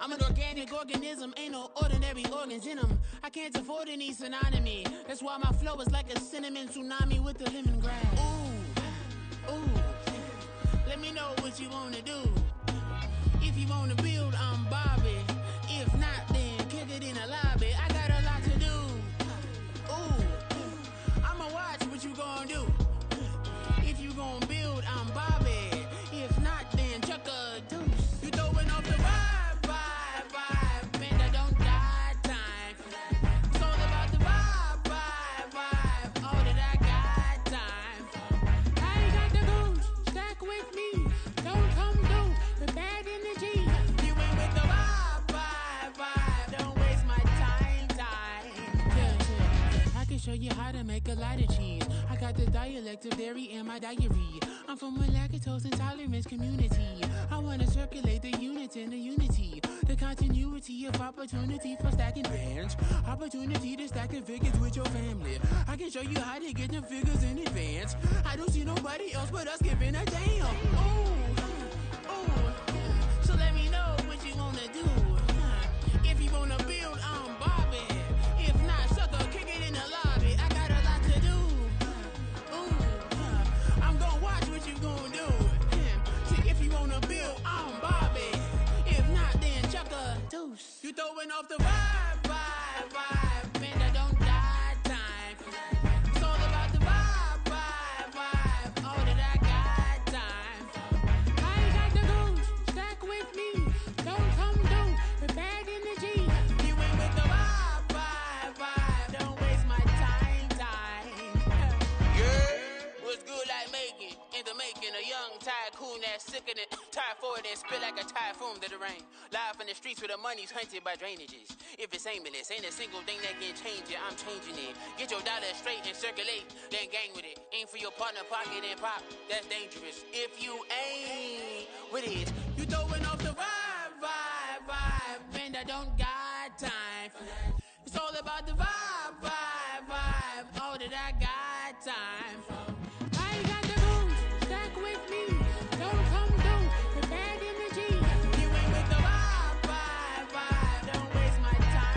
I'm an organic organism, ain't no ordinary organs in them. I can't afford any synonymy. That's why my flow is like a cinnamon tsunami with the lemongrass. Ooh, ooh. Let me know what you wanna do. If you wanna build, I'm Bobby. If not, then kick it in the lobby. I got a lot to do. Ooh, I'ma watch what you gonna do. If you gon' build, I'm Bobby. If not, then chuck a deuce. You throwing off the vibe. Man, I don't got time. It's all about the vibe. All that I got time. I ain't got the goose. Stack with me. Don't come through with bad energy. You ain't with the vibe. Don't waste my time. Yeah. I can show you how to make a lot of cheese. I got the dialect of dairy in my diary. I'm from a lactose intolerance community. I wanna circulate the units and the unity. The continuity of opportunity for stacking bands. Opportunity to stack the figures with your family. I can show you how to get the figures in advance. I don't see nobody else but us giving a damn. Ooh. So let me know what you wanna do. If you wanna build, I'm Bobby. If not, sucker, kick it in the lobby. I got a lot to do. I'm gonna watch what you gonna do. See, if you wanna build, I'm Bobby. If not, then chuck a deuce. You throwing off the vibe. Man, I don't got time. It's all about the vibe. All that I got time. I ain't got the goose. Stack with me. Don't come through with bad energy. You ain't with the vibe. Don't waste my time. Yeah. What's good like making? In the making, a young tycoon that's sickening. Tire forward and spit like a typhoon to the rain. Live in the streets where the money's hunted by drainages. If it's aimless, ain't a single thing that can change it. I'm changing it. Get your dollar straight and circulate, then gang with it. Aim for your partner, pocket and pop. That's dangerous. If you ain't with it, you throwing off the vibe. Man, I don't got time for that. It's all about the vibe. All that I got time for. I ain't got the goose. Stack with me. Don't come through with bad energy. You ain't with the vibe. Don't waste my time.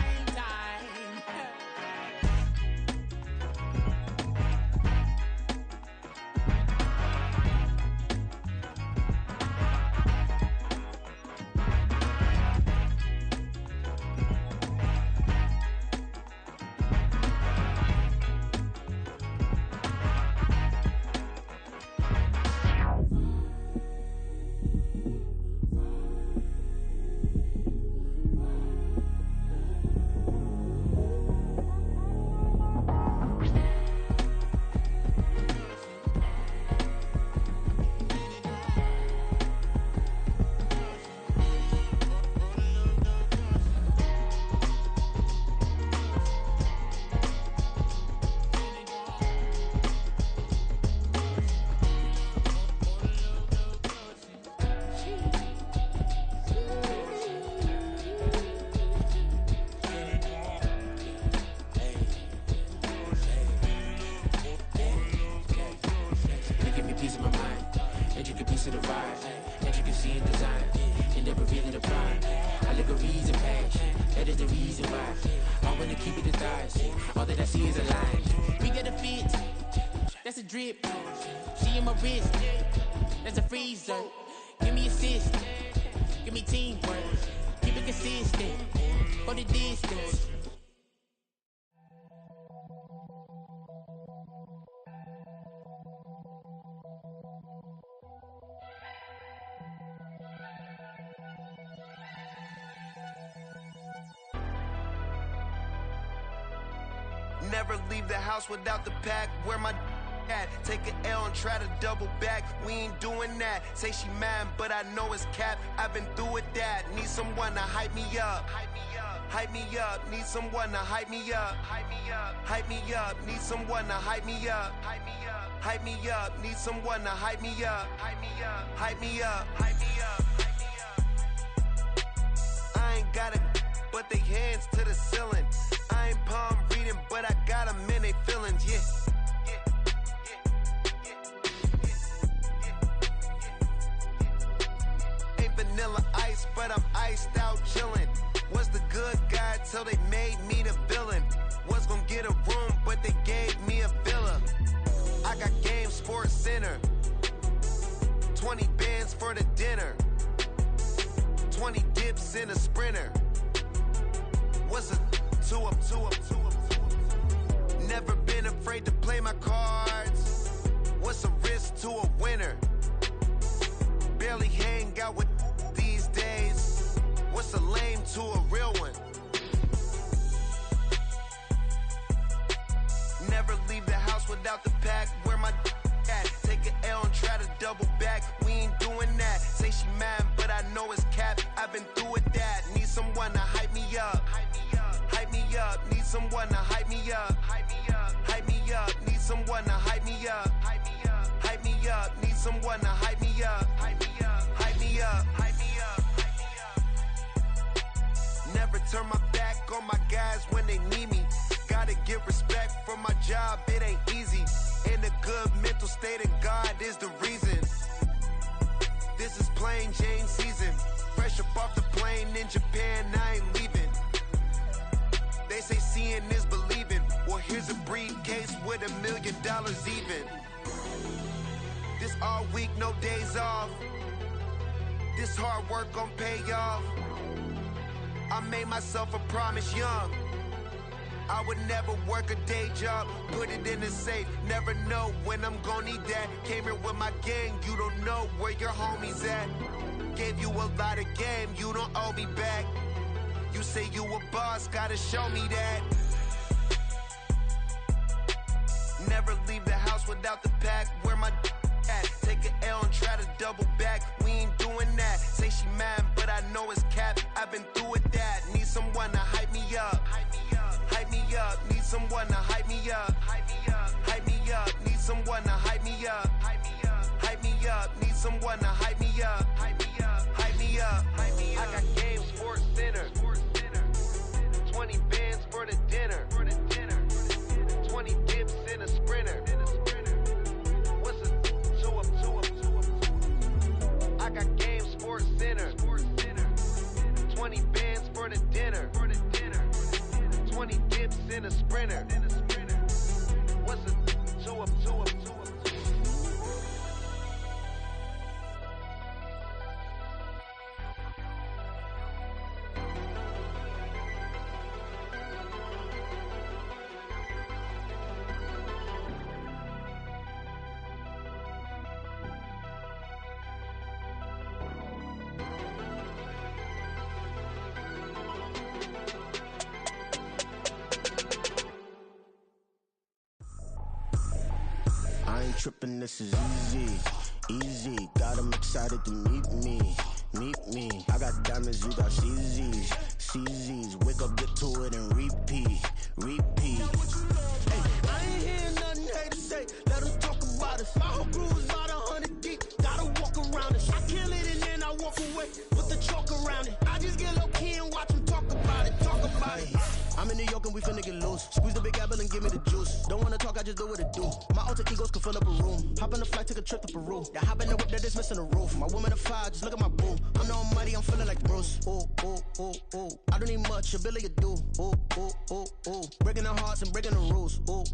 That's a drip. She in my wrist. That's a freezer. Give me assist. Give me teamwork. Keep it consistent. For the distance. Never leave the house without the pack. Where my at? Take an L and try to double back. We ain't doing that. Say she mad, but I know it's cap. I've been through with that. Need someone to hype me up. Hype me up. Need someone to hype me up. Hype me up. Need someone to hype me up. Hype me up. Need someone to hype me up. Hype me up. Hype me up. I ain't got it, but they hands to the ceiling. I ain't palm reading, but I got them in they feelings, yeah. Ain't vanilla ice, but I'm iced out chillin'. till they made me the villain. Was gonna get a room, but they gave me a villa. I got Game Sports Center. 20 bands for the dinner. 20 dips in a sprinter. What's a two up? Never been afraid to play my cards. What's a risk to a winner? Barely hang out with these days. What's a lame to a real one? Never leave the house without the pack. Where my at? Take an L and try to double back. We ain't doing that. Say she mad, but I know it's cap. I've been through with that. Need someone to hype me up. Hype me up. Need someone to hype me up. Hype me up. Need someone to hype me up. Hype me up. Need someone to hype me up. Hype me up. Never turn my back on my guys when they need me. Gotta give respect for my job, it ain't easy. In a good mental state and God is the reason. This is plain Jane season. Fresh up off the plane in Japan, I ain't leaving. They say seeing is believing. Well, here's a briefcase with $1 million even. This all week, no days off. This hard work gon' pay off. I made myself a promise young. I would never work a day job, put it in the safe. Never know when I'm gon' need that. Came here with my gang, you don't know where your homies at. Gave you a lot of game, you don't owe me back. You say you a boss, gotta show me that. Never leave the house without the pack. Where my at? Take an L and try to double back. We ain't doing that. Say she mad, but I know it's cap. I've been through with that. Need someone to hype me up. Hype me up. Need someone to hype me up. Hype me up. Need someone to hype me up. Hype me up. Need someone to hype me up. Hype me up. I got Game Sports Center. 20 bands for the dinner. 20 dips in a sprinter. What's a two up? I got Game Sports Center. 20 bands for the dinner. 20 dips in a sprinter. What's a two up? Trippin', this is easy. Got 'em excited to meet me. I got diamonds, you got CZs. Wake up, get to it, and repeat. Hey, I ain't hearing nothing hate to say. Let 'em talk about us. My whole crew is about 100 deep. Gotta walk around it. I kill it and then I walk away with the chalk around it. I just get low key and watch 'em talk about it. I'm in New York and we finna get loose. Squeeze the big apple and give me the juice. Don't wanna talk, I just do what it do. My alter egos can fill up a room. Hop on the flight, take a trip to Peru. The hop in the whip that is missing the roof. My woman a fire, just look at my boo. I'm the almighty, I'm feeling like Bruce. Ooh. I don't need much, ability to do. Ooh. Breaking the hearts and breaking the rules. Ooh.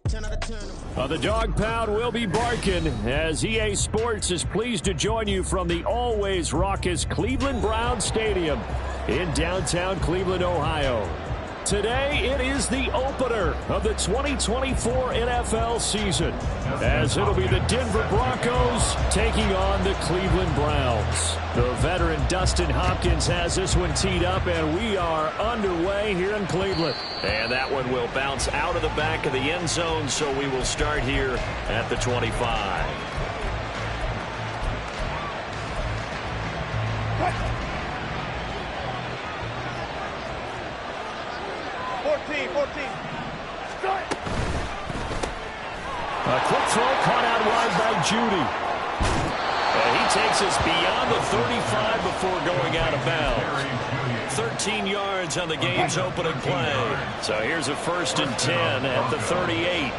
10 out of 10. The dog pound will be barking as EA Sports is pleased to join you from the always raucous Cleveland Browns Stadium in downtown Cleveland, Ohio. Today, it is the opener of the 2024 NFL season, as it'll be the Denver Broncos taking on the Cleveland Browns. The veteran Dustin Hopkins has this one teed up, and we are underway here in Cleveland. And that one will bounce out of the back of the end zone, so we will start here at the 25. A quick throw caught out wide by Judy. He takes us beyond the 35 before going out of bounds. 13 yards on the game's opening play. So here's a 1st and 10 at the 38.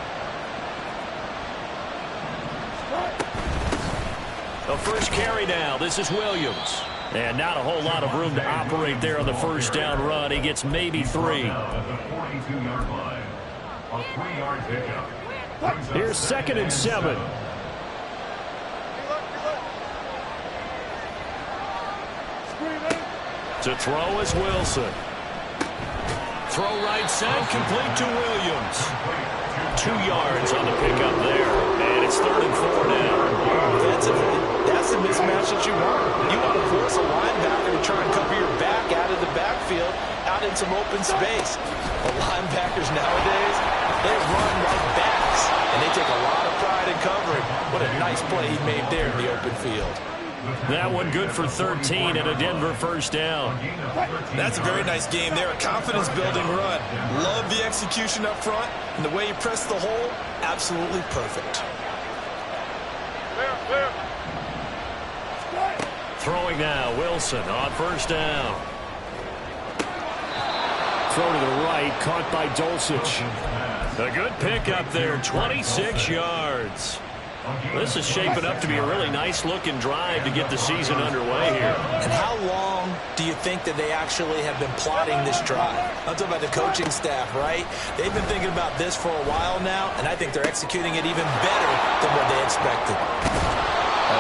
The first carry now. This is Williams. And not a whole lot of room to operate there on the first down run. He gets maybe 3. Here's 2nd and 7. To throw is Wilson. Throw right side, complete to Williams. 2 yards on the pickup there. And it's 3rd and 4 now. That's the mismatch that you want. You want to force a linebacker to try and cover your back out of the backfield, out in some open space. The linebackers nowadays, they run like backs, and they take a lot of pride in covering. What a nice play he made there in the open field. That one good for 13 and a Denver first down. That's a very nice game there. A confidence-building run. Love the execution up front, and the way he pressed the hole, absolutely perfect. Throwing now, Wilson on first down. Throw to the right, caught by Dulcich. A good pickup there, 26 yards. This is shaping up to be a really nice-looking drive to get the season underway here. And how long do you think that they actually have been plotting this drive? I'm talking about the coaching staff, right? They've been thinking about this for a while now, and I think they're executing it even better than what they expected.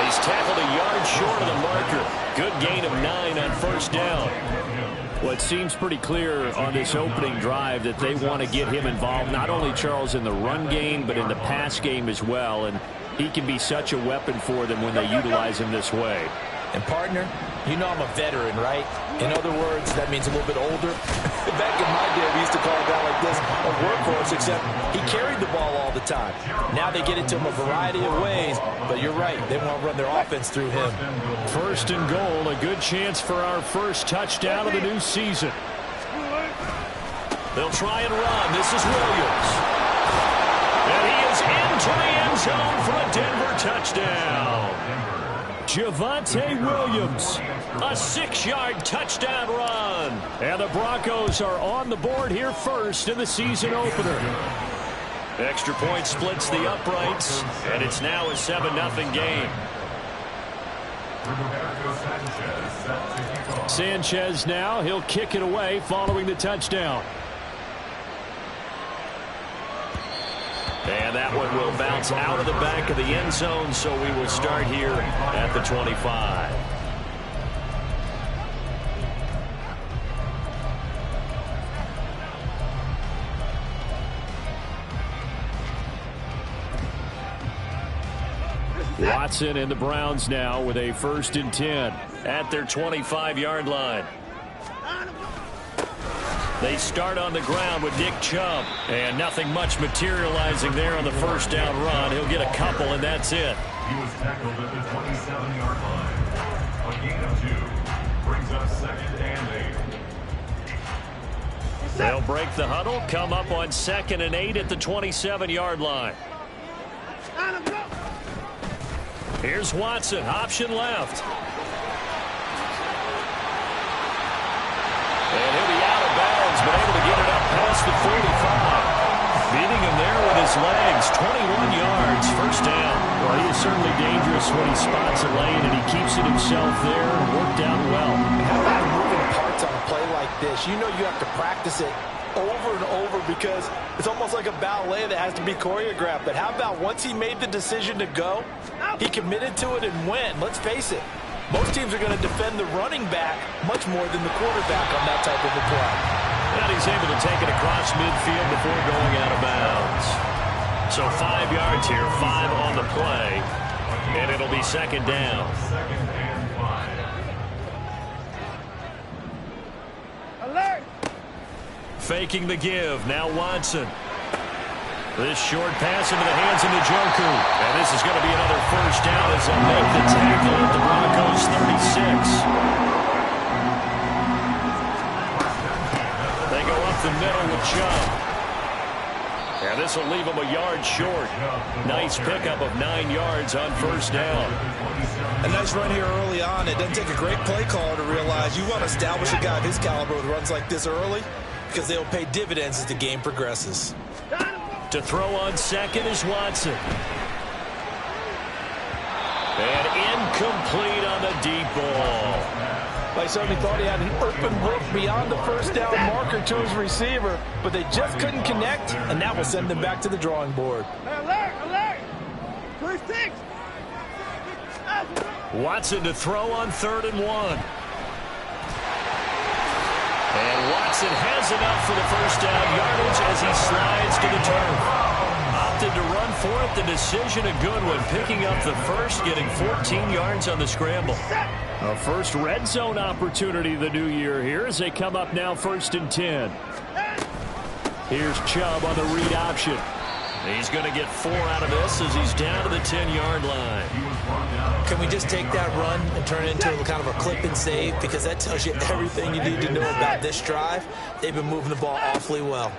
He's tackled a yard short of the marker. Good gain of 9 on first down. Well, it seems pretty clear on this opening drive that they want to get him involved, not only, Charles, in the run game, but in the pass game as well. And he can be such a weapon for them when they utilize him this way. And, partner, you know I'm a veteran, right? In other words, that means a little bit older. Back in my day, we used to call a guy like this a workhorse, except he carried the ball all the time. Now they get it to him a variety of ways, but you're right. They want to run their offense through him. 1st and goal, a good chance for our first touchdown of the new season. They'll try and run. This is Williams. And he is into the end zone for a Denver touchdown. Javonte Williams, a 6-yard touchdown run. And the Broncos are on the board here first in the season opener. Extra point splits the uprights, and it's now a 7-0 game. Sanchez now, he'll kick it away following the touchdown. And that one will bounce out of the back of the end zone, so we will start here at the 25. Watson and the Browns now with a 1st and 10 at their 25-yard line. They start on the ground with Nick Chubb, and nothing much materializing there on the first down run. He'll get a couple, and that's it. He was tackled at the 27-yard line. A gain of 2 brings up 2nd and 8. They'll break the huddle, come up on 2nd and 8 at the 27-yard line. Here's Watson, option left. And he'll be out of bounds, but able to get it up past the 45. Beating him there with his legs, 21 yards, first down. Well, he is certainly dangerous when he spots a lane, and he keeps it himself there, worked out well. How about moving parts on a play like this? You know you have to practice it over and over because it's almost like a ballet that has to be choreographed. But how about once he made the decision to go, he committed to it and went. Let's face it, most teams are going to defend the running back much more than the quarterback on that type of a play. And he's able to take it across midfield before going out of bounds. So 5 yards here, 5 on the play, and it'll be 2nd down. Alert! Faking the give, now Watson. This short pass into the hands of Njoku. And this is going to be another first down as they'll make the tackle at the Broncos 36. They go up the middle with Chubb. And this will leave them a yard short. Nice pickup of 9 yards on first down. A nice run here early on. It doesn't take a great play caller to realize you want to establish a guy of his caliber with runs like this early because they will pay dividends as the game progresses. To throw on 2nd is Watson. And incomplete on the deep ball. I certainly thought he had an open look beyond the first down marker to his receiver, but they just couldn't connect, and that will send them back to the drawing board. Alert! First six! Watson to throw on 3rd and 1. And Watson has enough for the first down yardage as he slides to the turf. Opted to run for it. The decision a good one. Picking up the first, getting 14 yards on the scramble. A first red zone opportunity the new year here as they come up now 1st and 10. Here's Chubb on the read option. He's going to get 4 out of this as he's down to the 10-yard line. Can we just take that run and turn it into kind of a clip and save? Because that tells you everything you need to know about this drive. They've been moving the ball awfully well.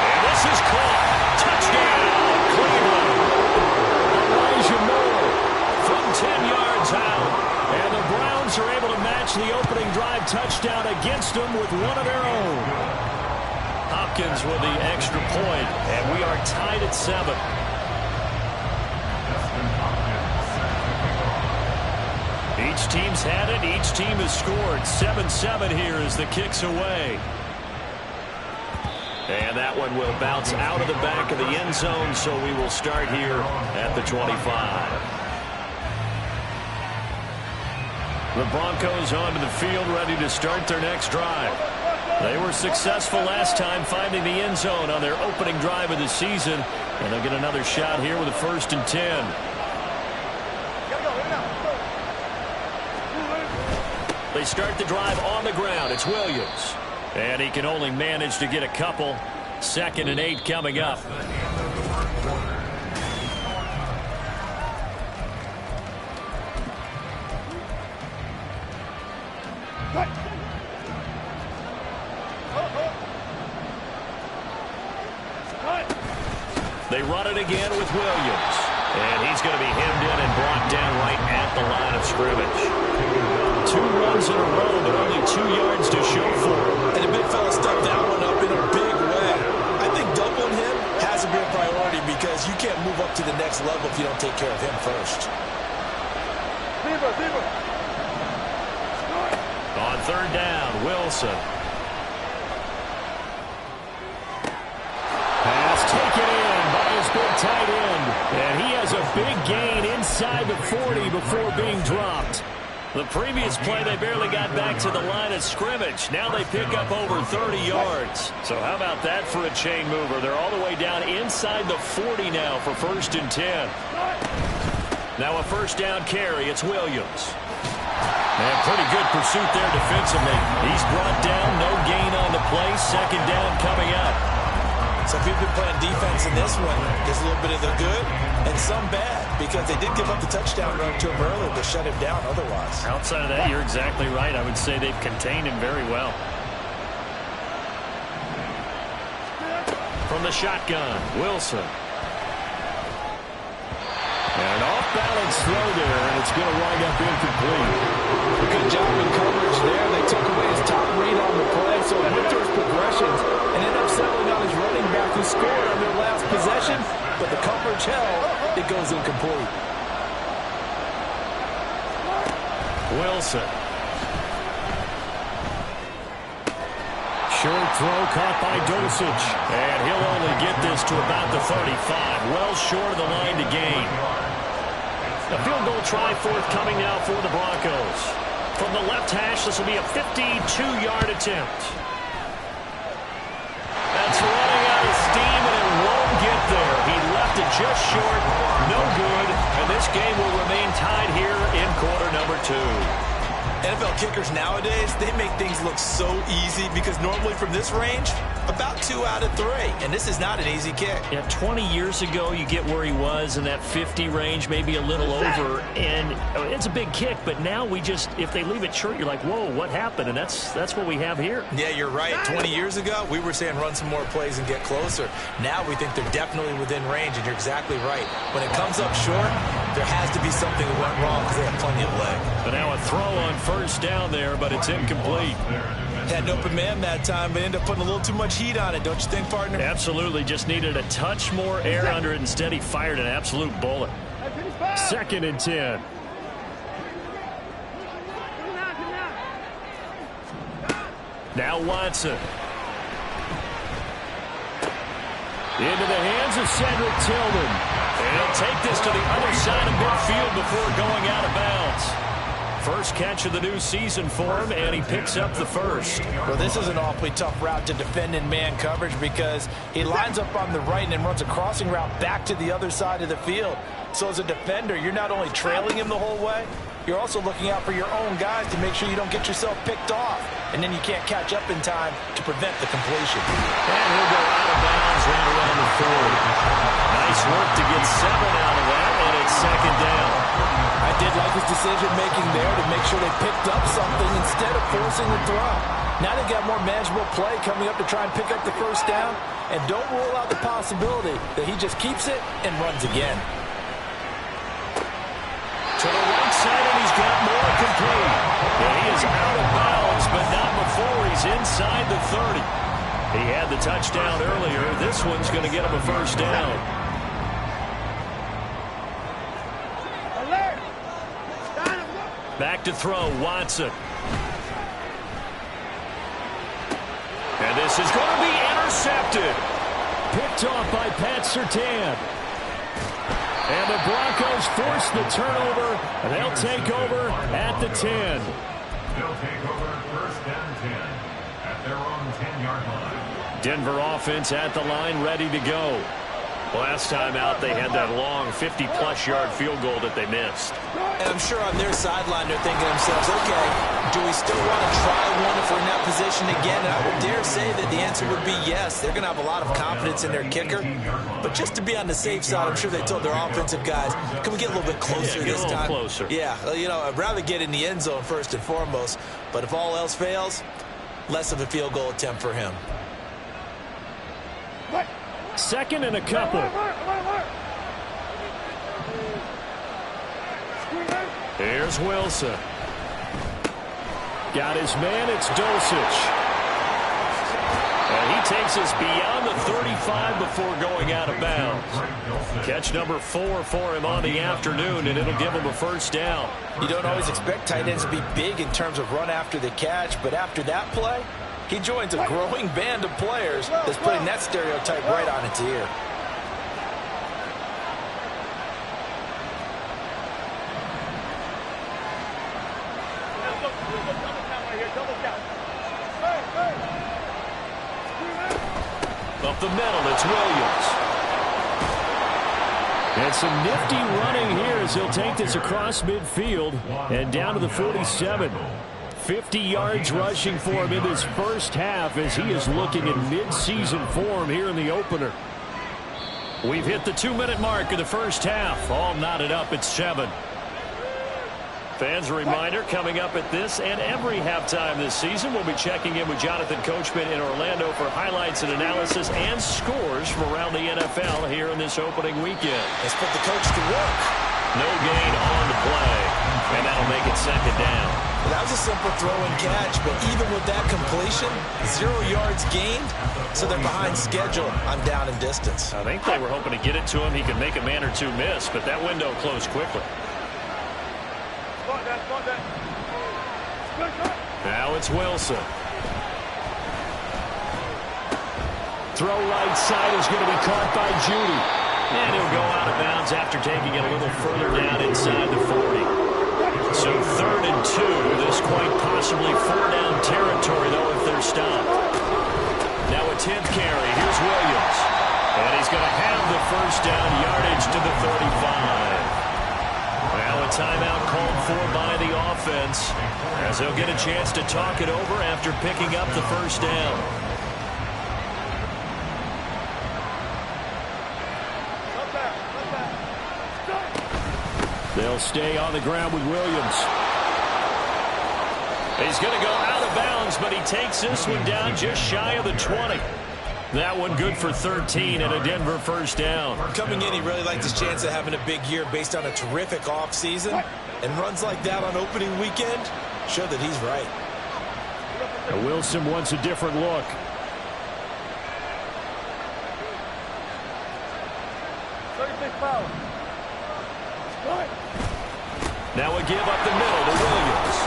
And this is caught. Touchdown, Cleveland. Elijah Moore from 10 yards out. And the Browns are able to match the opening drive touchdown against them with one of their own. Hopkins with the extra point, and we are tied at 7. Each team's had it. Each team has scored. 7-7 here as the kick's away. And that one will bounce out of the back of the end zone, so we will start here at the 25. The Broncos onto the field, ready to start their next drive. They were successful last time finding the end zone on their opening drive of the season, and they'll get another shot here with a 1st and 10. They start the drive on the ground. It's Williams, and he can only manage to get a couple. 2nd and 8 coming up. They run it again with Williams. And he's going to be hemmed in and brought down right at the line of scrimmage. 2 runs in a row, but only 2 yards to show for it. And the big fella stepped that one up in a big way. I think doubling him has to be a priority because you can't move up to the next level if you don't take care of him first. On 3rd down, Wilson. Pass taken in by his big tight end. And he has a big gain inside the 40 before being dropped. The previous play, they barely got back to the line of scrimmage. Now they pick up over 30 yards. So how about that for a chain mover? They're all the way down inside the 40 now for 1st and 10. Now a 1st down carry. It's Williams. And pretty good pursuit there defensively. He's brought down, no gain on the play. 2nd down coming up. Some people have been playing defense in this one. There's a little bit of the good and some bad because they did give up the touchdown run to him earlier to shut him down otherwise. Outside of that, you're exactly right. I would say they've contained him very well. From the shotgun, Wilson. And an off-balance throw there, and it's going to wind up incomplete. Good job in coverage there. They took away his top read on the play, so he went through his progressions and ended up settling on his running back who scored on their last possession, but the coverage held. It goes incomplete. Wilson. Short throw caught by Dosage. And he'll only get this to about the 35. Well short of the line to gain. A field goal try forthcoming now for the Broncos. From the left hash, this will be a 52-yard attempt. That's running out of steam, and it won't get there. He left it just short, no good, and this game will remain tied here in quarter number 2. NFL kickers nowadays, they make things look so easy because normally from this range, about 2 out of 3. And this is not an easy kick. Yeah, 20 years ago, you get where he was in that 50 range, maybe a little over. And it's a big kick, but now we just, if they leave it short, you're like, whoa, what happened? And that's what we have here. Yeah, you're right. 20 years ago, we were saying run some more plays and get closer. Now we think they're definitely within range, and you're exactly right. When it comes up short, there has to be something that went wrong because they have plenty of leg. But now a throw on 1st down there, but it's incomplete. Had an open man that time, but ended up putting a little too much heat on it, don't you think, partner? Absolutely. Just needed a touch more air under it. Instead, he fired an absolute bullet. 2nd and 10. Now Watson. Into the hands of Cedric Tillman. And he'll take this to the other side of midfield before going out of bounds. First catch of the new season for him, and he picks up the first. Well, this is an awfully tough route to defend in man coverage because he lines up on the right and then runs a crossing route back to the other side of the field. So as a defender, you're not only trailing him the whole way, you're also looking out for your own guys to make sure you don't get yourself picked off. And then you can't catch up in time to prevent the completion. And he'll go out of bounds right around the 40. Nice work to get 7 out of that, and it's 2nd down. I did like his decision-making there to make sure they picked up something instead of forcing the throw. Now they got more manageable play coming up to try and pick up the first down. And don't rule out the possibility that he just keeps it and runs again. To the right side, and he's got more complete. And he is out of bounds, but not before he's inside the 30. He had the touchdown earlier. This one's going to get him a first down. Back to throw, Watson. And this is going to be intercepted. Picked off by Pat Surtain. And the Broncos force the turnover, and they'll take over at the 10. They'll take over 1st and 10 at their own 10-yard line. Denver offense at the line, ready to go. Last time out, they had that long 50-plus-yard field goal that they missed. And I'm sure on their sideline, they're thinking to themselves, okay, do we still want to try one if we're in that position again? And I would dare say that the answer would be yes. They're going to have a lot of confidence in their kicker. But just to be on the safe side, I'm sure they told their offensive guys, can we get a little bit closer this time? Closer. Yeah, you know, I'd rather get in the end zone first and foremost. But if all else fails, less of a field goal attempt for him. 2nd and a couple. Here's Wilson. Got his man, it's Dulcich. And he takes us beyond the 35 before going out of bounds. Catch number 4 for him on the afternoon, and it'll give him a first down. You don't always expect tight ends to be big in terms of run after the catch, but after that play, he joins a growing band of players that's putting that stereotype right on its ear. Up the middle, it's Williams. And some nifty running here as he'll take this across midfield and down to the 47. 50 yards rushing for him in this first half as he is looking in mid-season form here in the opener. We've hit the 2-minute mark of the first half. All knotted up at 7. Fans, a reminder, coming up at this and every halftime this season, we'll be checking in with Jonathan Coachman in Orlando for highlights and analysis and scores from around the NFL here in this opening weekend. Let's put the coach to work. No gain on the play, and that'll make it 2nd down. That was a simple throw and catch, but even with that completion, 0 yards gained, so they're behind schedule on down and distance. I think they were hoping to get it to him. He could make a man or two miss, but that window closed quickly. Now it's Wilson. Throw right side is going to be caught by Judy. And he'll go out of bounds after taking it a little further down inside the 40. So 3rd and 2. This quite possibly 4-down territory, though, if they're stopped. Now a 10th carry. Here's Williams. And he's going to have the first down yardage to the 35. Now a timeout called for by the offense as they'll get a chance to talk it over after picking up the first down. They'll stay on the ground with Williams. He's going to go out of bounds, but he takes this one down just shy of the 20. That one good for 13 and a Denver first down. Coming in, he really liked his chance of having a big year based on a terrific offseason. And runs like that on opening weekend show that he's right. Now Wilson wants a different look. Now a give up the middle to Williams.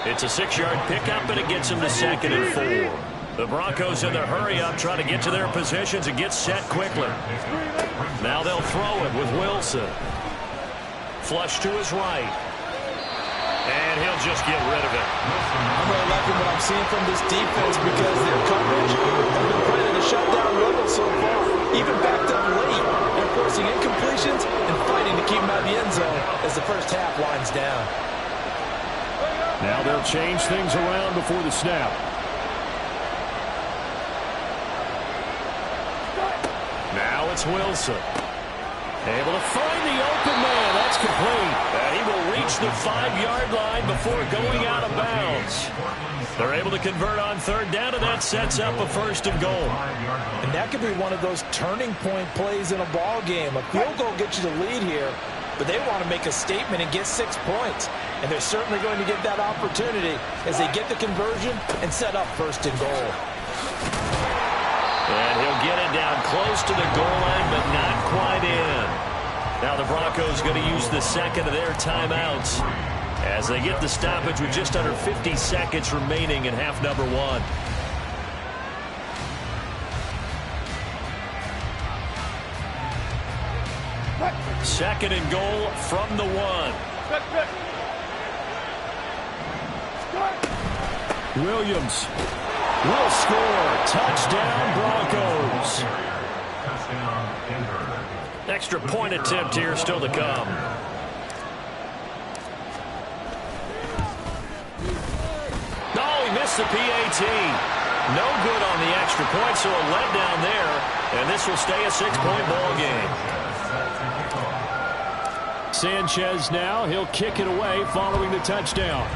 It's a 6-yard pickup, and it gets him to 2nd and 4. The Broncos in their hurry-up trying to get to their positions and get set quickly. Now they'll throw it with Wilson. Flush to his right. And he'll just get rid of it. I'm really liking what I'm seeing from this defense because their coverage has been playing at a shutdown level so far, even backed up late. They're forcing incompletions and fighting to keep them out of the end zone as the first half winds down. Now they'll change things around before the snap. Now it's Wilson. Able to find the open man. That's complete. And he will reach the 5-yard line before going out of bounds. They're able to convert on 3rd down, and that sets up a 1st and goal. And that could be one of those turning point plays in a ball game. A field goal gets you the lead here, but they want to make a statement and get 6 points. And they're certainly going to get that opportunity as they get the conversion and set up 1st and goal. And he'll get it down close to the goal line, but not quite in. Now the Broncos going to use the 2nd of their timeouts as they get the stoppage with just under 50 seconds remaining in half number 1. Second and goal from the 1. Williams will score. Touchdown, Broncos. Extra point attempt here still to come. Oh, he missed the PAT. No good on the extra point, so a letdown there. And this will stay a 6-point ball game. Sanchez now. He'll kick it away following the touchdown.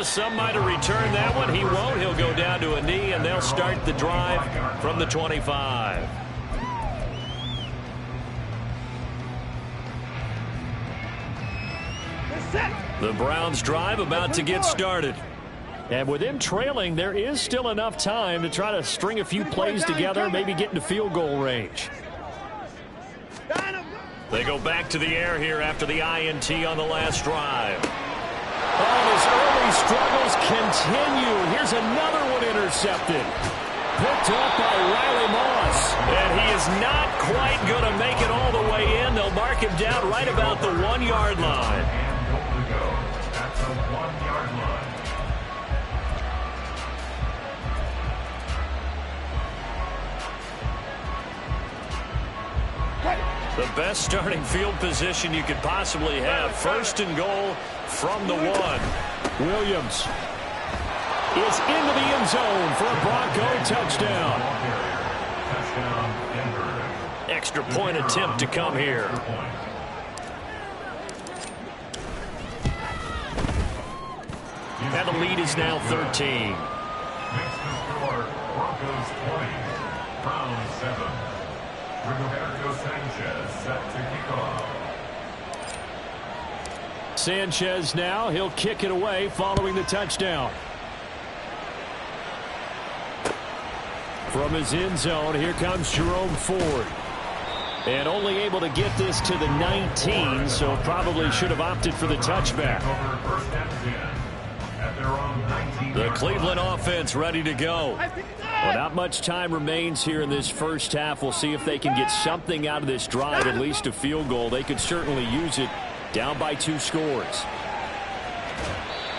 Some might have returned that one. He won't. He'll go down to a knee, and they'll start the drive from the 25. The Browns drive about to get started. And with them trailing, there is still enough time to try to string a few plays together, maybe get into field goal range. They go back to the air here after the INT on the last drive. Oh, his early struggles continue. Here's another one intercepted. Picked up by Riley Moss. And he is not quite going to make it all the way in. They'll mark him down right about the 1-yard line. That's a 1-yard line. The best starting field position you could possibly have. 1st and goal from the 1. Williams is into the end zone for a Bronco touchdown. Extra point attempt to come here. And the lead is now 13. Makes the score Broncos 20, Browns 7. Roberto Sanchez set to kick off. Sanchez now. He'll kick it away following the touchdown. From his end zone, here comes Jerome Ford. And only able to get this to the 19, so probably should have opted for the touchback. The Cleveland offense ready to go. Well, not much time remains here in this first half. We'll see if they can get something out of this drive, at least a field goal. They could certainly use it, down by 2 scores.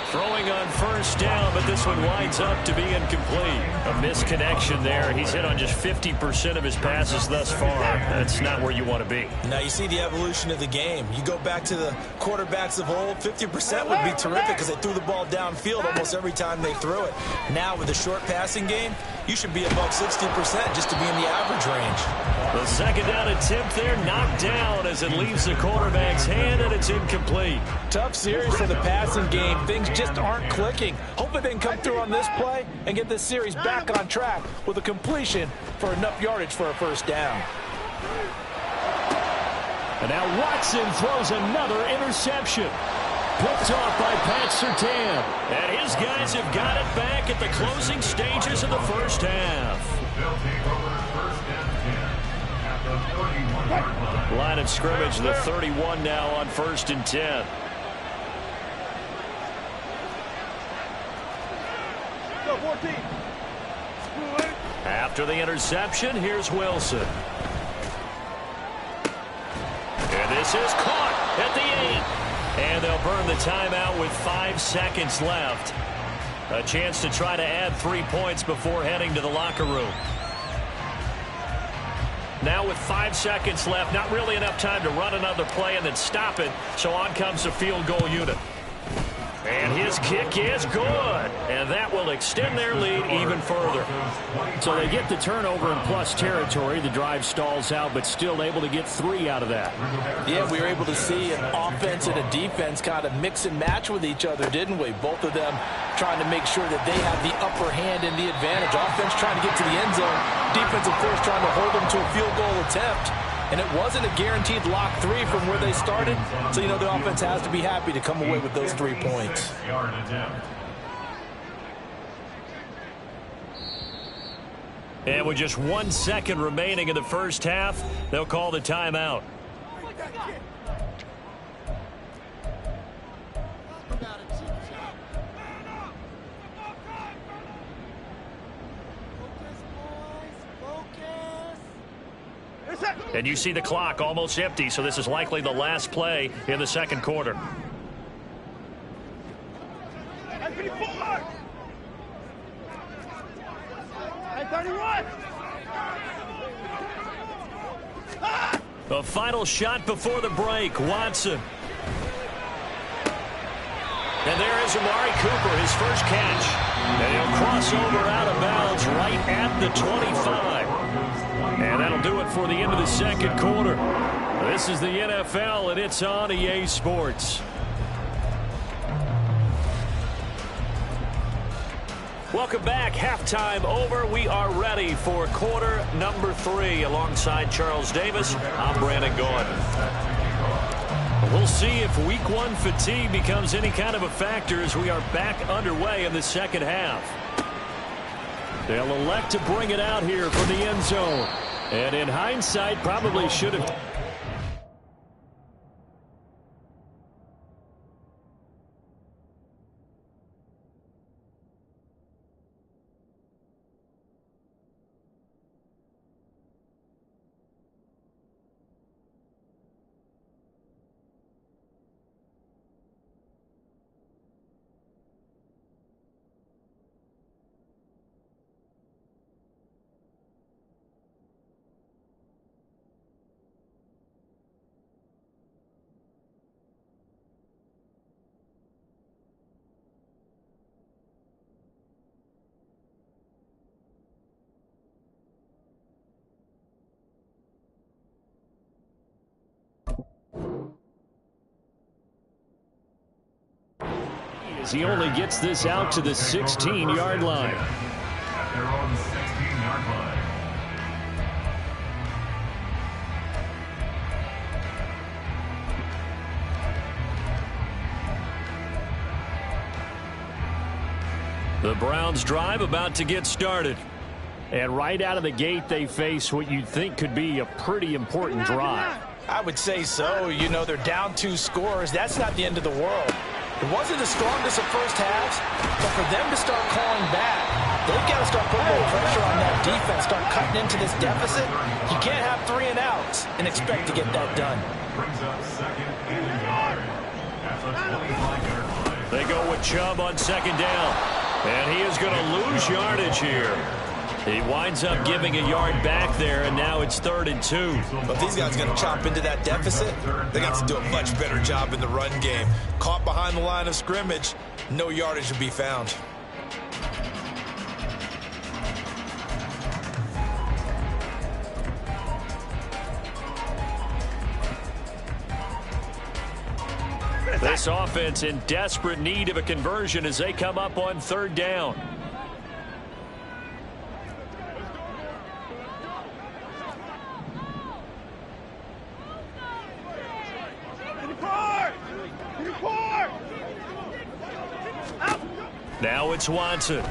Throwing on 1st down, but this one winds up to be incomplete. A misconnection there. He's hit on just 50% of his passes thus far. That's not where you want to be. Now you see the evolution of the game. You go back to the quarterbacks of old, 50% would be terrific because they threw the ball downfield almost every time they threw it. Now with the short passing game, you should be above 60% just to be in the average range. The 2nd down attempt there knocked down as it leaves the quarterback's hand, and it's incomplete. Tough series for the passing game. Things just aren't clicking. Hopefully they can come through on this play and get this series back on track with a completion for enough yardage for a 1st down. And now Watson throws another interception. Picked off by Pat Surtain. And his guys have got it back at the closing stages of the first half. They'll take over 1st Line of scrimmage, the 31 now on 1st and 10. Go 14. After the interception, here's Wilson. And this is caught at the 8. And they'll burn the timeout with 5 seconds left. A chance to try to add 3 points before heading to the locker room. Now with 5 seconds left, not really enough time to run another play and then stop it. So on comes the field goal unit. And his kick is good. And that will extend their lead even further. So they get the turnover in plus territory. The drive stalls out, but still able to get 3 out of that. Yeah, we were able to see an offense and a defense kind of mix and match with each other, didn't we? Both of them trying to make sure that they have the upper hand and the advantage. Offense trying to get to the end zone. Defense, of course, trying to hold them to a field goal attempt. And it wasn't a guaranteed lock 3 from where they started. So, you know, the offense has to be happy to come away with those 3 points. And with just 1 second remaining in the first half, they'll call the timeout. And you see the clock almost empty, so this is likely the last play in the second quarter. The final shot before the break, Watson. And there is Amari Cooper, his first catch. And he'll cross over out of bounds right at the 25. And that'll do it for the end of the second quarter. This is the NFL, and it's on EA Sports. Welcome back. Halftime over. We are ready for quarter number 3. Alongside Charles Davis, I'm Brandon Gordon. We'll see if week 1 fatigue becomes any kind of a factor as we are back underway in the second half. They'll elect to bring it out here from the end zone. And in hindsight, probably should have. He only gets this out to the 16-yard line. At their own 16-yard line. The Browns drive about to get started. And right out of the gate, they face what you'd think could be a pretty important drive. I would say so. You know, they're down 2 scores. That's not the end of the world. It wasn't the strongest of first halves, but for them to start calling back, they've got to start putting more pressure on that defense, start cutting into this deficit. You can't have 3 and outs and expect to get that done. Brings up second and yard at the 25-yard line. They go with Chubb on second down, and he is going to lose yardage here. He winds up giving a yard back there, and now it's 3rd and 2. But these guys are going to chop into that deficit. They got to do a much better job in the run game. Caught behind the line of scrimmage, no yardage to be found. This offense in desperate need of a conversion as they come up on 3rd down. Now it's Watson.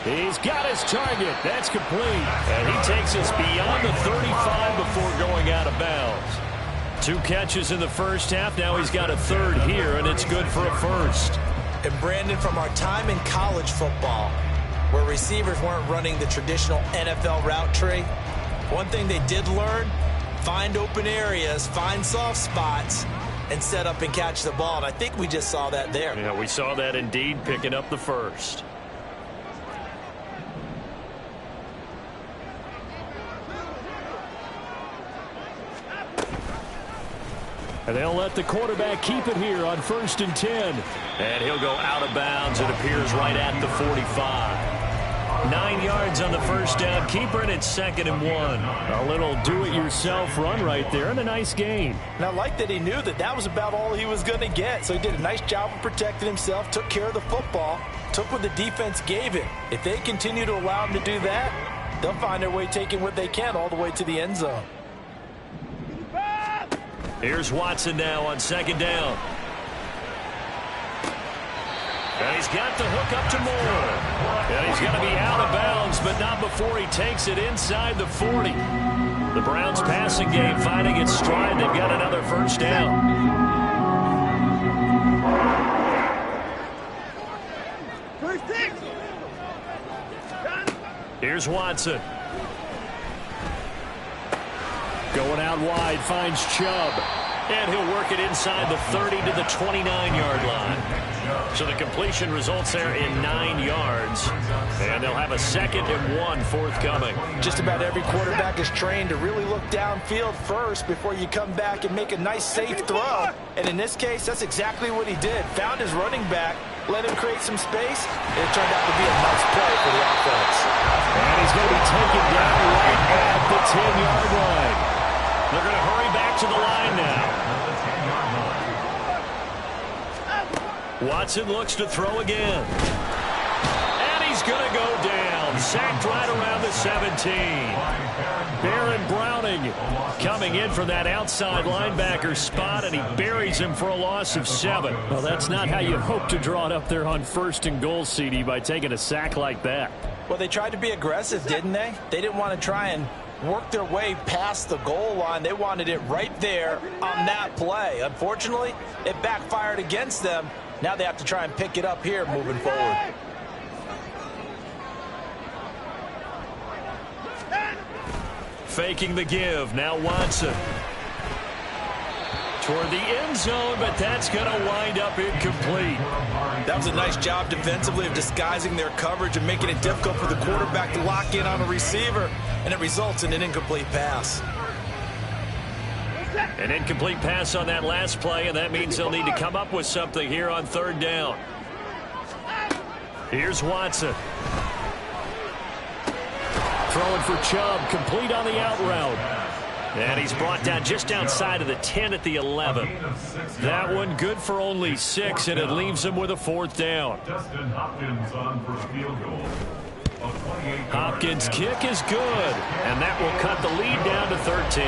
He's got his target. That's complete. And he takes us beyond the 35 before going out of bounds. 2 catches in the first half. Now he's got a third here, and it's good for a first. And Brandon, from our time in college football, where receivers weren't running the traditional NFL route tree, one thing they did learn, find open areas, find soft spots, and set up and catch the ball. And I think we just saw that there. Yeah, we saw that indeed, picking up the first. And they'll let the quarterback keep it here on 1st and 10. And he'll go out of bounds, it appears, right at the 45. 9 yards on the first down. Keeper, and it's 2nd and 1. A little do-it-yourself run right there, and a nice gain. And I like that he knew that that was about all he was going to get. So he did a nice job of protecting himself, took care of the football, took what the defense gave him. If they continue to allow him to do that, they'll find their way taking what they can all the way to the end zone. Here's Watson now on 2nd down. And he's got the hook up to Moore. And he's going to be out of bounds, but not before he takes it inside the 40. The Browns passing game finding its stride. They've got another first down. Here's Watson. Going out wide, finds Chubb. And he'll work it inside the 30 to the 29-yard line. So the completion results there in 9 yards. And they'll have a 2nd and 1 forthcoming. Just about every quarterback is trained to really look downfield first before you come back and make a nice, safe throw. And in this case, that's exactly what he did. Found his running back, let him create some space, and it turned out to be a nice play for the offense. And he's going to be taken down right at the 10-yard line. They're going to hurry back to the line now. Watson looks to throw again. And he's going to go down. Sacked right around the 17. Baron Browning coming in from that outside linebacker spot, and he buries him for a loss of 7. Well, that's not how you hope to draw it up there on 1st and goal, CD, by taking a sack like that. Well, they tried to be aggressive, didn't they? They didn't want to try and work their way past the goal line. They wanted it right there on that play. Unfortunately, it backfired against them. Now they have to try and pick it up here moving forward. Faking the give. Now Watson. Toward the end zone, but that's going to wind up incomplete. That was a nice job defensively of disguising their coverage and making it difficult for the quarterback to lock in on a receiver, and it results in an incomplete pass. An incomplete pass on that last play, and that means they'll need to come up with something here on 3rd down. Here's Watson. Throwing for Chubb, complete on the out route. And he's brought down just outside of the 10 at the 11. That one good for only 6, and it leaves him with a 4th down. Dustin Hopkins on for a field goal. Hopkins' kick is good, and that will cut the lead down to 13.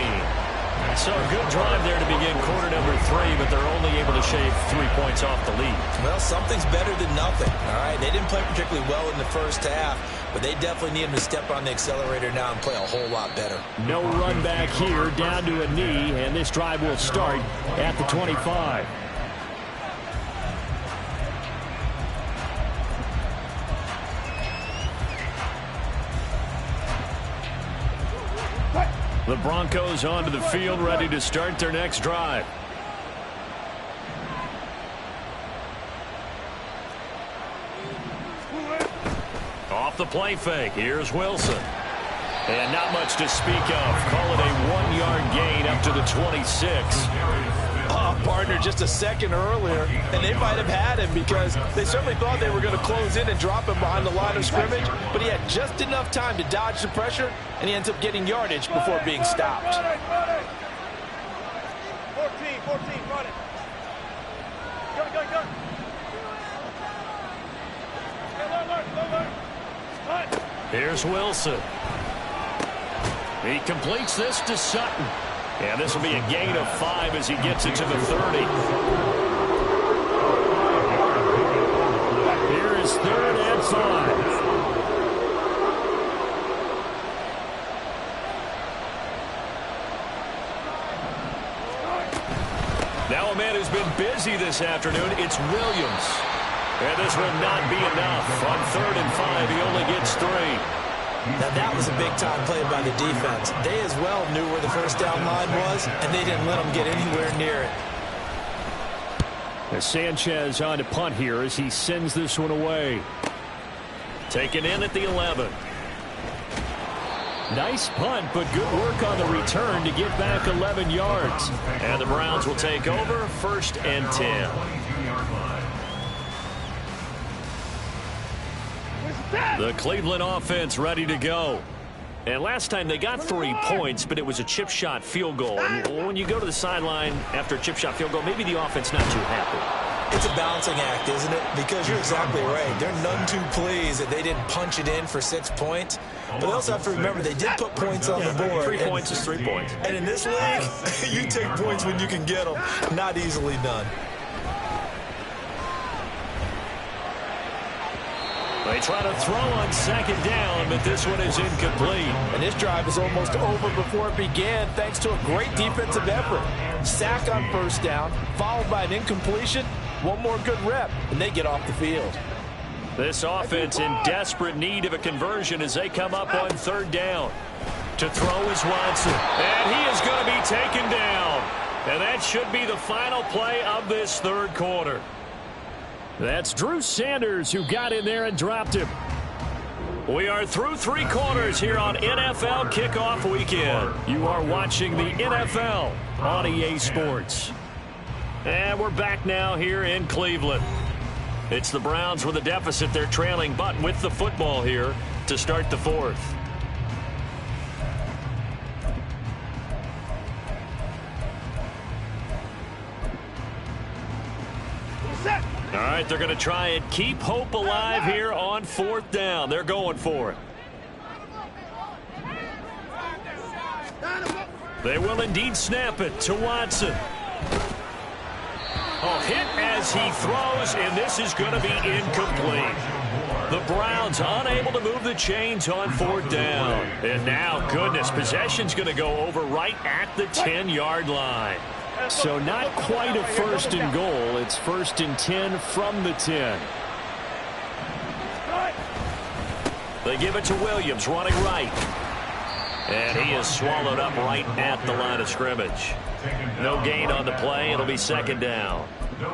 So a good drive there to begin quarter number 3, but they're only able to shave 3 points off the lead. Well, something's better than nothing, all right? They didn't play particularly well in the first half, but they definitely need him to step on the accelerator now and play a whole lot better. No run back here, down to a knee, and this drive will start at the 25. The Broncos onto the field, ready to start their next drive. Off the play fake, here's Wilson. And not much to speak of. Call it a 1-yard gain up to the 26. Partner just a second earlier, and they might have had him because they certainly thought they were going to close in and drop him behind the line of scrimmage, but he had just enough time to dodge the pressure, and he ends up getting yardage before being stopped. 14, run it. Go. Here's Wilson. He completes this to Sutton. And this will be a gain of 5 as he gets it to the 30. Here is 3rd and 5. Oh, man, who's been busy this afternoon. It's Williams. And this will not be enough. On 3rd and 5, he only gets 3. Now, that was a big-time play by the defense. They as well knew where the first down line was, and they didn't let them get anywhere near it. As Sanchez on to punt here as he sends this one away. Taken in at the 11. Nice punt, but good work on the return to get back 11 yards. And the Browns will take over 1st and 10. The Cleveland offense ready to go. And last time they got 3 points, but it was a chip shot field goal. And when you go to the sideline after a chip shot field goal, maybe the offense not too happy. It's a balancing act, isn't it? Because you're exactly right. They're none too pleased that they didn't punch it in for 6 points. But they also have to remember they did put points on the board. 3 points is 3 points. And in this league, you take points when you can get them. Not easily done. They try to throw on 2nd down, but this one is incomplete. And this drive is almost over before it began thanks to a great defensive effort. Sack on 1st down, followed by an incompletion. One more good rep, and they get off the field. This offense in desperate need of a conversion as they come up on 3rd down. To throw is Watson, and he is going to be taken down. And that should be the final play of this 3rd quarter. That's Drew Sanders who got in there and dropped him. We are through 3 quarters here on NFL Kickoff Weekend. You are watching the NFL on EA Sports. And we're back now here in Cleveland. It's the Browns with a deficit. They're trailing, but with the football here to start the 4th. All right, they're going to try and keep hope alive here on 4th down. They're going for it. They will indeed snap it to Watson. Oh, hit as he throws, and this is going to be incomplete. The Browns unable to move the chains on 4th down. And now, goodness, possession's going to go over right at the 10-yard line. So not quite a 1st and goal. It's 1st and 10 from the 10. They give it to Williams, running right. And he is swallowed up right at the line of scrimmage. No gain on the play. It'll be 2nd down.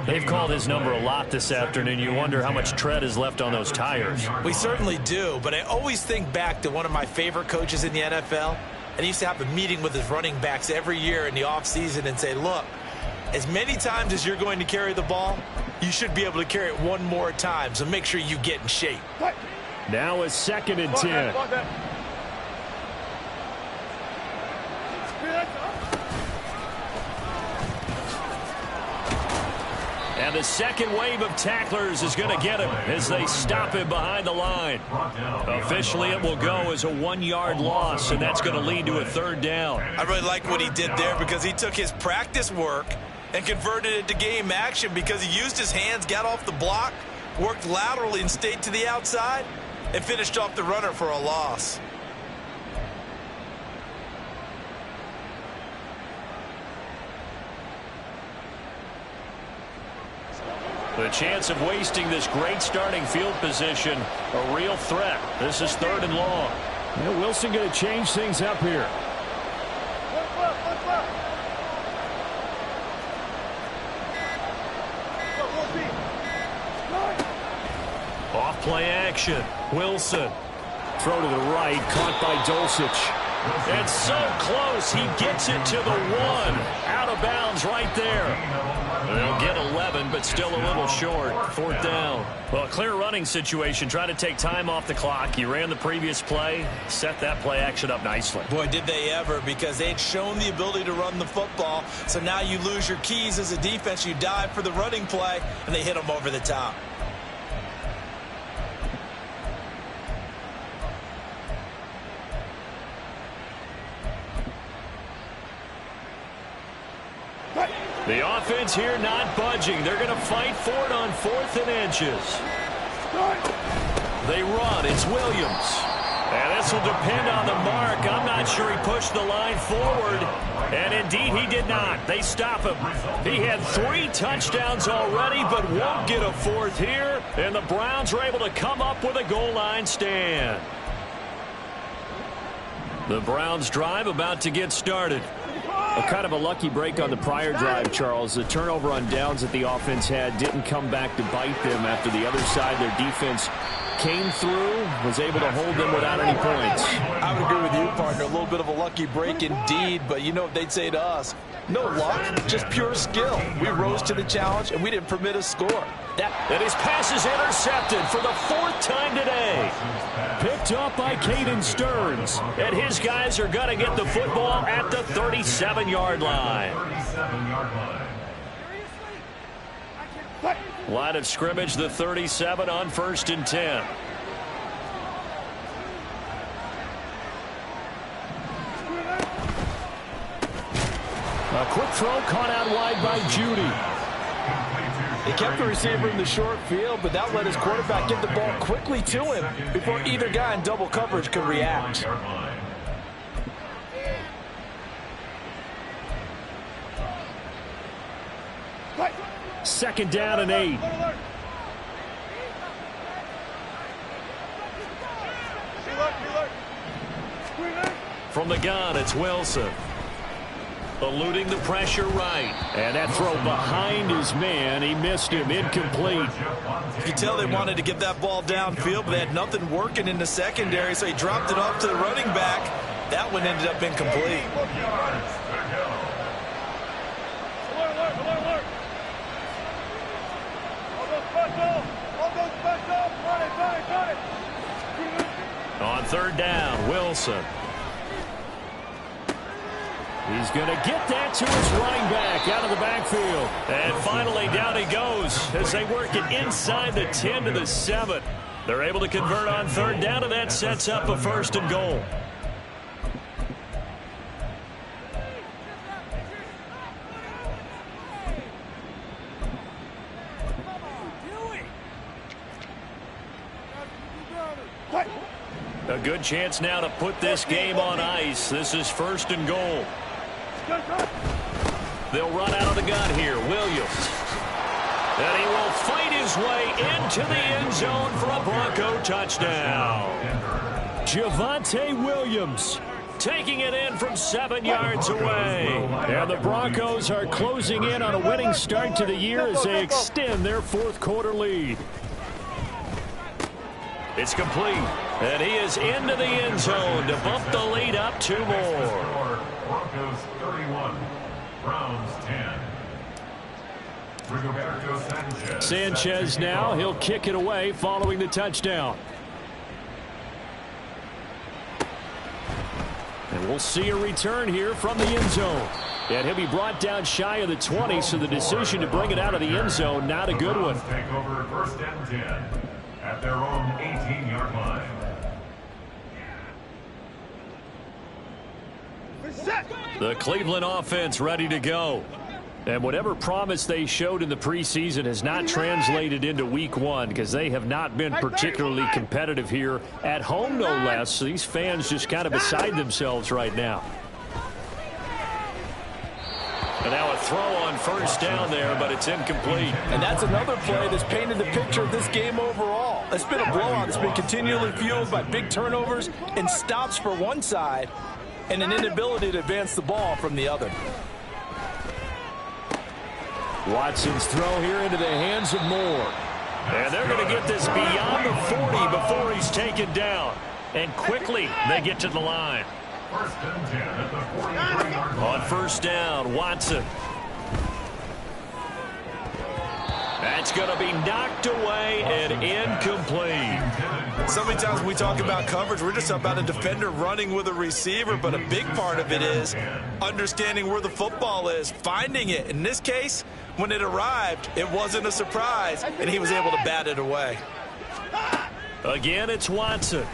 They've called his number a lot this afternoon. You wonder how much tread is left on those tires. We certainly do, but I always think back to one of my favorite coaches in the NFL. And he used to have a meeting with his running backs every year in the offseason and say, look, as many times as you're going to carry the ball, you should be able to carry it one more time, so make sure you get in shape. Now it's 2nd and 10. And the second wave of tacklers is going to get him as they stop him behind the line. Officially, it will go as a 1-yard loss, and that's going to lead to a 3rd down. I really like what he did there because he took his practice work and converted it to game action because he used his hands, got off the block, worked laterally and stayed to the outside, and finished off the runner for a loss. The chance of wasting this great starting field position, a real threat. This is 3rd and long. Yeah, Wilson going to change things up here. Off play action. Wilson. Throw to the right, caught by Dulcich. And so close, he gets it to the 1. Out of bounds right there. They'll get 11, but still a little short. 4th down. Well, a clear running situation. Try to take time off the clock. You ran the previous play, set that play action up nicely. Boy, did they ever, because they'd shown the ability to run the football. So now you lose your keys as a defense. You dive for the running play, and they hit them over the top. The offense here not budging. They're going to fight for it on 4th and inches. They run. It's Williams. And this will depend on the mark. I'm not sure he pushed the line forward. And indeed, he did not. They stop him. He had 3 touchdowns already, but won't get a 4th here. And the Browns are able to come up with a goal line stand. The Browns drive about to get started. Kind of a lucky break on the prior drive, Charles. The turnover on downs that the offense had didn't come back to bite them after the other side. Their defense came through, was able to hold them without any points. I would agree with you, partner. A little bit of a lucky break indeed, but you know what they'd say to us? No luck, just pure skill. We rose to the challenge, and we didn't permit a score. And his pass is intercepted for the 4th time today. Picked up by Caden Stearns. And his guys are going to get the football at the 37-yard line. Line of scrimmage, the 37 on 1st and 10. A quick throw caught out wide by Judy. He kept the receiver in the short field, but that let his quarterback get the ball quickly to him before either guy in double coverage could react. Second down and 8. From the gun, it's Wilson. Eluding the pressure right. And that throw behind his man. He missed him. Incomplete. You can tell they wanted to get that ball downfield, but they had nothing working in the secondary, so he dropped it off to the running back. That one ended up incomplete. On 3rd down, Wilson. He's going to get that to his running back out of the backfield. And finally, down he goes as they work it inside the 10 to the 7. They're able to convert on 3rd down, and that sets up a 1st and goal. A good chance now to put this game on ice. This is 1st and goal. They'll run out of the gun here. Williams. And he will fight his way into the end zone for a Bronco touchdown. Javonte Williams taking it in from 7 yards away. And the Broncos are closing in on a winning start to the year as they extend their 4th quarter lead. It's complete. And he is into the end zone to bump the lead up 2 more. Broncos 31, Browns 10. Rigoberto Sanchez now, he'll kick it away following the touchdown. And we'll see a return here from the end zone. And he'll be brought down shy of the 20, so the decision to bring it out of the end zone, not a good one. Take over 1st and 10 at their own 18-yard line. The Cleveland offense ready to go. And whatever promise they showed in the preseason has not translated into week 1 because they have not been particularly competitive here at home, no less. So these fans just kind of beside themselves right now. And now a throw on 1st down there, but it's incomplete. And that's another play that's painted the picture of this game overall. It's been a blowout that's been continually fueled by big turnovers and stops for one side and an inability to advance the ball from the other. Watson's throw here into the hands of Moore. And they're going to get this beyond the 40 before he's taken down. And quickly they get to the line. 1st and 10 at the 43-yard line. On 1st down, Watson. That's going to be knocked away and incomplete. So many times when we talk about coverage, we're just about a defender running with a receiver, but a big part of it is understanding where the football is, finding it. In this case, when it arrived, it wasn't a surprise, and he was able to bat it away. Again, it's Watson.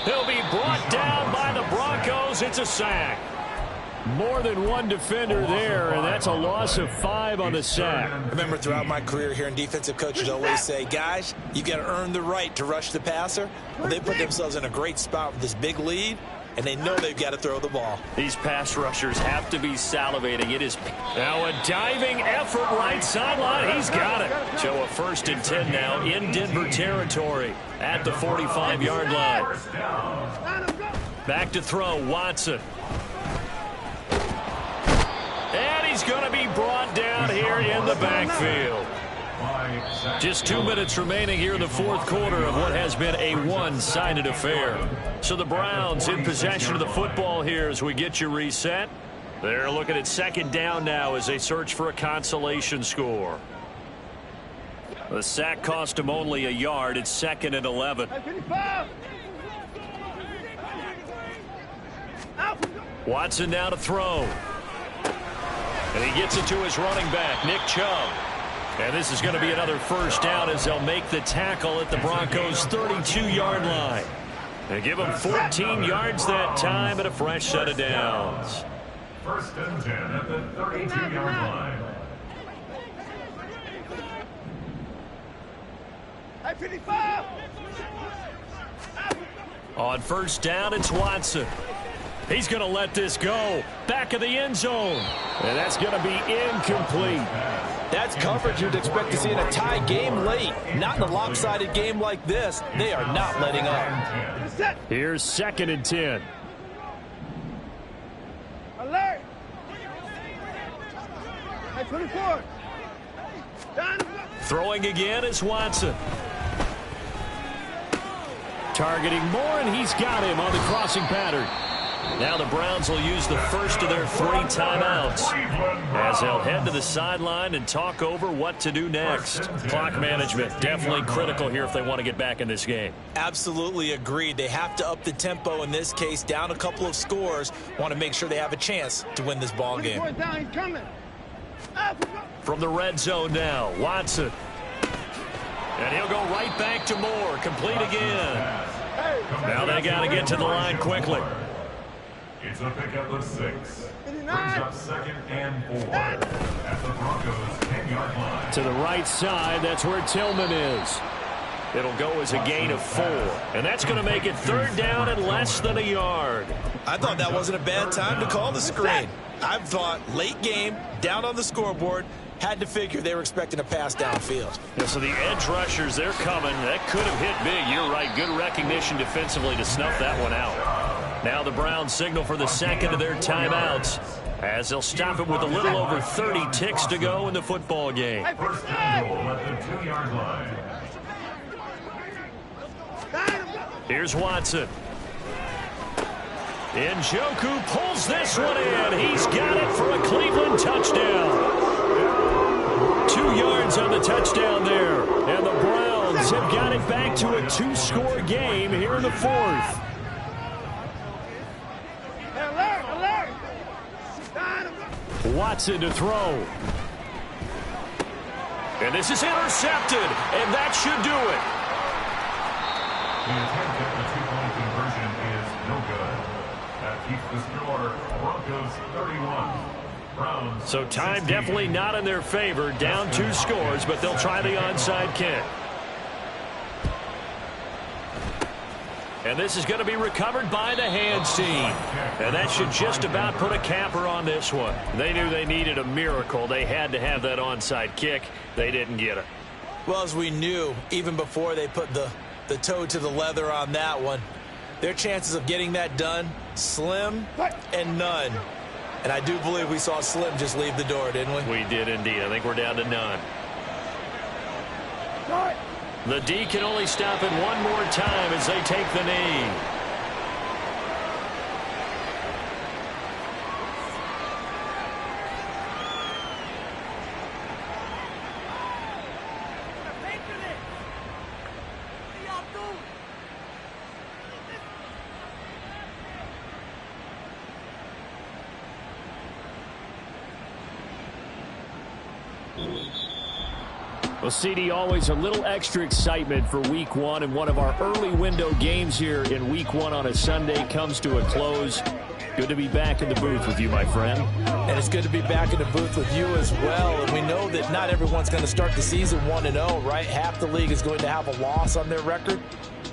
He'll be brought down by the Broncos. It's a sack. More than one defender there, and that's a loss of 5 on the sack. Remember, throughout my career here in defensive coaches always say, guys, you got to earn the right to rush the passer. Well, they put themselves in a great spot with this big lead, and they know they've got to throw the ball. These pass rushers have to be salivating. It is now a diving effort right sideline. He's got it. So a 1st and 10 now in Denver territory at the 45-yard line. Back to throw, Watson. And he's going to be brought down here in the backfield. Just 2 minutes remaining here in the 4th quarter of what has been a one-sided affair. So the Browns in possession of the football here as we get you reset. They're looking at 2nd down now as they search for a consolation score. The sack cost them only a yard. It's 2nd and 11. Watson now to throw. And he gets it to his running back, Nick Chubb. And this is going to be another 1st down as they'll make the tackle at the Broncos' 32-yard line. They give them 14 yards that time and a fresh set of downs. 1st and 10 at the 32-yard line. On 1st down, it's Watson. He's going to let this go. Back of the end zone. And that's going to be incomplete. That's coverage you'd expect to see in a tie game late. Not in a lopsided game like this. They are not letting up. Here's 2nd and 10. Alert! 24. Throwing again is Watson. Targeting Moore, and he's got him on the crossing pattern. Now the Browns will use the 1st of their 3 timeouts as they'll head to the sideline and talk over what to do next. Clock management definitely critical here if they want to get back in this game. Absolutely agreed. They have to up the tempo in this case, down a couple of scores. Want to make sure they have a chance to win this ball game. From the red zone now, Watson. And he'll go right back to Moore. Complete again. Now they got to get to the line quickly. It's a pickup of 6. Brings up 2nd and 4 at the Broncos' 10-yard line. To the right side, that's where Tillman is. It'll go as a gain of 4. And that's going to make it 3rd down and less than a yard. I thought that wasn't a bad time to call the screen. I thought late game, down on the scoreboard, had to figure they were expecting a pass downfield. Yeah, so the edge rushers, they're coming. That could have hit big. You're right. Good recognition defensively to snuff that one out. Now the Browns signal for the 2nd of their timeouts as they'll stop it with a little over 30 ticks to go in the football game. 1st and goal at the 2-yard line. Here's Watson. Njoku pulls this one in. He's got it for a Cleveland touchdown. 2 yards on the touchdown there. And the Browns have got it back to a 2-score game here in the 4th. Watson to throw. And this is intercepted. And that should do it. The attempt at the 2-point conversion is no good. That keeps the score Broncos 31. Browns So time 16. definitely not in their favor. Down 2 scores, but they'll try the onside kick. And this is going to be recovered by the hands team. And that should just about put a capper on this one. They knew they needed a miracle. They had to have that onside kick. They didn't get it. Well, as we knew, even before they put the toe to the leather on that one, their chances of getting that done, slim and none. And I do believe we saw Slim just leave the door, didn't we? We did indeed. I think we're down to none. The D can only stop it one more time as they take the knee. Well, CD, always a little extra excitement for Week 1, and one of our early window games here in Week 1 on a Sunday comes to a close. Good to be back in the booth with you, my friend. And it's good to be back in the booth with you as well. And we know that not everyone's going to start the season 1-0, right? Half the league is going to have a loss on their record.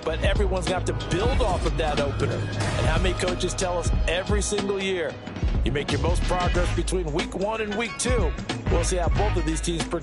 But everyone's going to have to build off of that opener. And how many coaches tell us every single year, you make your most progress between week 1 and week 2. We'll see how both of these teams